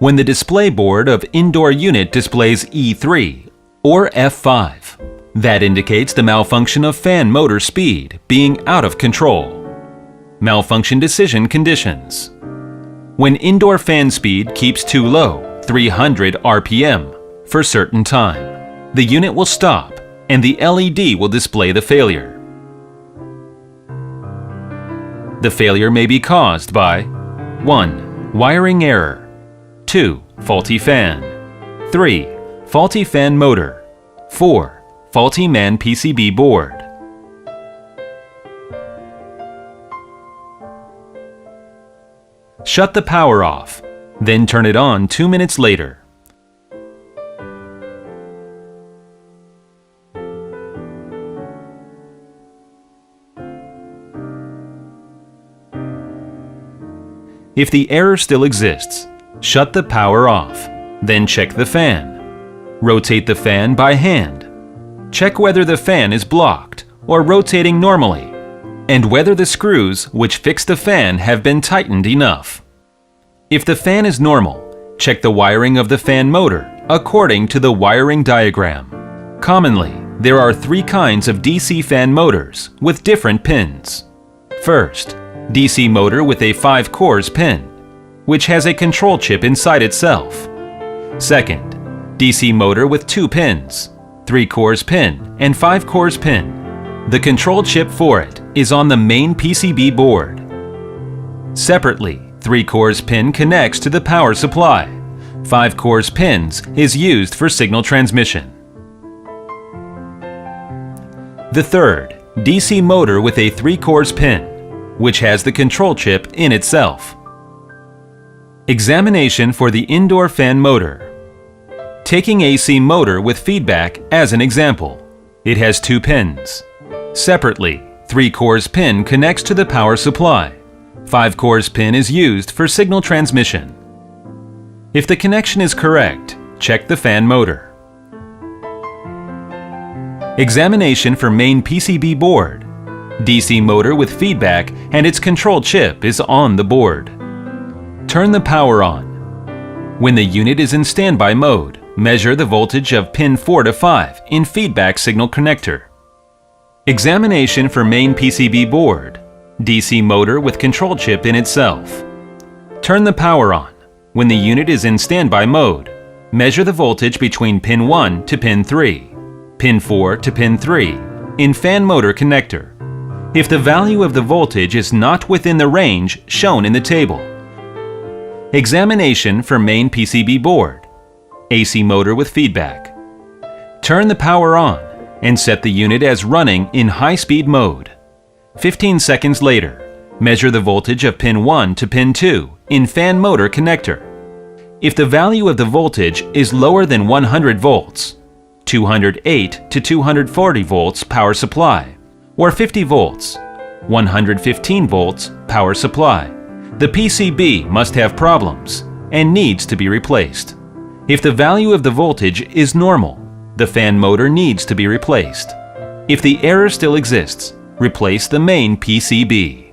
when the display board of indoor unit displays E3 or F5. That indicates the malfunction of fan motor speed being out of control. Malfunction decision conditions. When indoor fan speed keeps too low, 300 RPM, for certain time, the unit will stop and the LED will display the failure. The failure may be caused by 1. Wiring error. 2. Faulty fan. 3. Faulty fan motor. 4. Faulty MAN PCB board. Shut the power off, then turn it on 2 minutes later. If the error still exists, shut the power off, then check the fan. Rotate the fan by hand. Check whether the fan is blocked or rotating normally, and whether the screws which fix the fan have been tightened enough. If the fan is normal, check the wiring of the fan motor according to the wiring diagram. Commonly, there are 3 kinds of DC fan motors with different pins. First, DC motor with a 5 cores pin, which has a control chip inside itself. Second, DC motor with 2 pins, 3 cores pin and 5 cores pin. The control chip for it is on the main PCB board. Separately, 3 cores pin connects to the power supply. 5 cores pins is used for signal transmission. The third, DC motor with a 3 cores pin, which has the control chip in itself. Examination for the indoor fan motor. Taking AC motor with feedback as an example, it has 2 pins. Separately, 3 cores pin connects to the power supply. 5 cores pin is used for signal transmission. If the connection is correct, check the fan motor. Examination for main PCB board. DC motor with feedback and its control chip is on the board. Turn the power on. When the unit is in standby mode, measure the voltage of pin 4 to 5 in feedback signal connector. Examination for main PCB board. DC motor with control chip in itself. Turn the power on. When the unit is in standby mode, measure the voltage between pin 1 to pin 3, pin 4 to pin 3 in fan motor connector. If the value of the voltage is not within the range shown in the table. Examination for main PCB board. AC motor with feedback. Turn the power on and set the unit as running in high-speed mode. 15 seconds later, measure the voltage of pin 1 to pin 2 in fan motor connector. If the value of the voltage is lower than 100 volts, 208 to 240 volts power supply, or 50 volts, 115 volts power supply, the PCB must have problems and needs to be replaced. If the value of the voltage is normal, the fan motor needs to be replaced. If the error still exists, replace the main PCB.